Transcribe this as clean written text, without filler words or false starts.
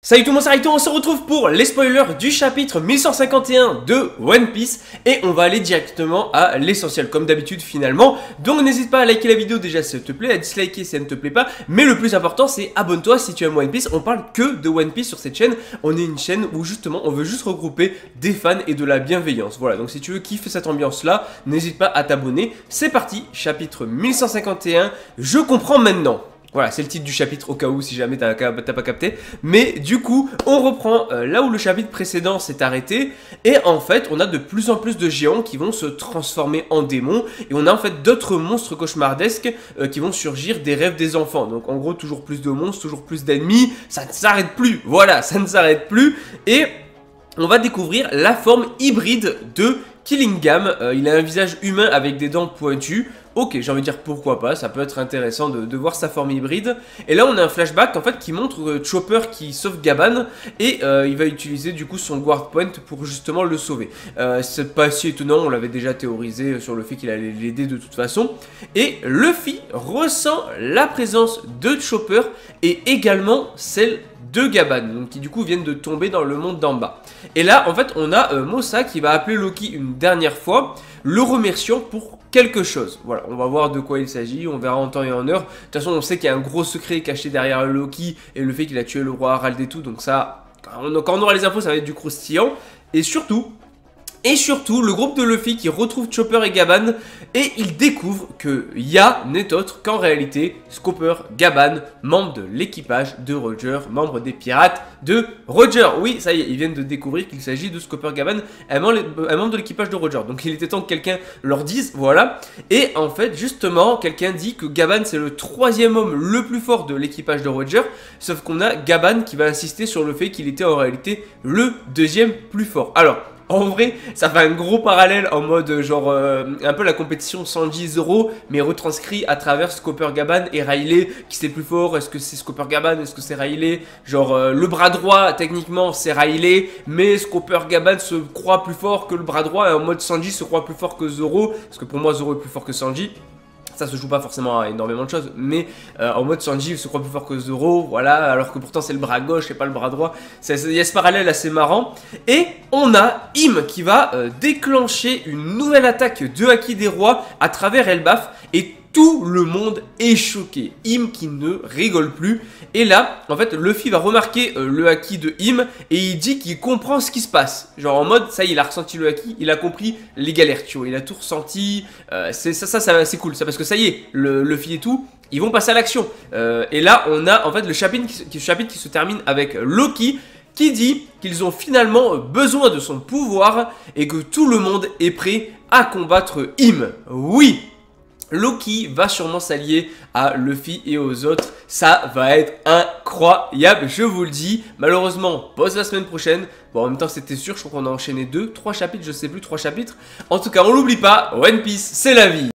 Salut tout le monde, c'est Raito, on se retrouve pour les spoilers du chapitre 1151 de One Piece et on va aller directement à l'essentiel comme d'habitude finalement. Donc n'hésite pas à liker la vidéo déjà si ça te plaît, à disliker si ça ne te plaît pas, mais le plus important c'est abonne-toi si tu aimes One Piece. On parle que de One Piece sur cette chaîne, on est une chaîne où justement on veut juste regrouper des fans et de la bienveillance. Voilà, donc si tu veux kiffer cette ambiance là, n'hésite pas à t'abonner. C'est parti, chapitre 1151, je comprends maintenant. Voilà, c'est le titre du chapitre au cas où si jamais t'as pas capté. Mais du coup, on reprend là où le chapitre précédent s'est arrêté. Et en fait, on a de plus en plus de géants qui vont se transformer en démons. Et on a en fait d'autres monstres cauchemardesques qui vont surgir des rêves des enfants. Donc en gros, toujours plus de monstres, toujours plus d'ennemis. Ça ne s'arrête plus. Voilà, ça ne s'arrête plus. Et on va découvrir la forme hybride de Killingham. Il a un visage humain avec des dents pointues. Ok, j'ai envie de dire pourquoi pas, ça peut être intéressant de voir sa forme hybride. Et là on a un flashback en fait qui montre Chopper qui sauve Gaban. Et il va utiliser du coup son guard point pour justement le sauver. C'est pas si étonnant, on l'avait déjà théorisé sur le fait qu'il allait l'aider de toute façon. Et Luffy ressent la présence de Chopper et également celle de Gaban, donc qui du coup viennent de tomber dans le monde d'en bas. Et là en fait on a Mossa qui va appeler Loki une dernière fois, le remerciant pour quelque chose. Voilà, on va voir de quoi il s'agit, on verra en temps et en heure. De toute façon on sait qu'il y a un gros secret caché derrière Loki et le fait qu'il a tué le roi Harald et tout, donc ça, quand on aura les infos ça va être du croustillant. Et surtout, le groupe de Luffy qui retrouve Chopper et Gaban et il découvre que Ya n'est autre qu'en réalité Chopper Gaban, membre de l'équipage de Roger, membre des pirates de Roger. Oui, ça y est, ils viennent de découvrir qu'il s'agit de Chopper Gaban, un membre de l'équipage de Roger. Donc il était temps que quelqu'un leur dise, voilà. Et en fait, justement, quelqu'un dit que Gaban c'est le troisième homme le plus fort de l'équipage de Roger, sauf qu'on a Gaban qui va insister sur le fait qu'il était en réalité le deuxième plus fort. Alors, en vrai, ça fait un gros parallèle en mode genre un peu la compétition Sanji-Zoro, mais retranscrit à travers Chopper Gaban et Riley qui c'est plus fort. Est-ce que c'est Chopper Gaban? Est-ce que c'est Riley? Genre le bras droit techniquement c'est Riley, mais Chopper Gaban se croit plus fort que le bras droit et en mode Sanji se croit plus fort que Zoro, parce que pour moi Zoro est plus fort que Sanji. Ça se joue pas forcément à énormément de choses, mais en mode Sanji se croit plus fort que Zoro, voilà, alors que pourtant c'est le bras gauche et pas le bras droit. Il y a ce parallèle assez marrant. Et on a Im qui va déclencher une nouvelle attaque de Haki des Rois à travers Elbaf et tout le monde est choqué. Im qui ne rigole plus. Et là, en fait, Luffy va remarquer le haki de Im et il dit qu'il comprend ce qui se passe. Genre en mode, ça y est, il a ressenti le haki, il a compris les galères, tu vois. Il a tout ressenti. C'est cool, ça, parce que ça y est, Luffy et tout, ils vont passer à l'action. Et là, on a en fait le chapitre qui se termine avec Loki qui dit qu'ils ont finalement besoin de son pouvoir et que tout le monde est prêt à combattre Im. Oui! Loki va sûrement s'allier à Luffy et aux autres. Ça va être incroyable, je vous le dis. Malheureusement, pause la semaine prochaine. Bon, en même temps, c'était sûr, je crois qu'on a enchaîné 3 chapitres, je sais plus, 3 chapitres. En tout cas, on l'oublie pas, One Piece, c'est la vie.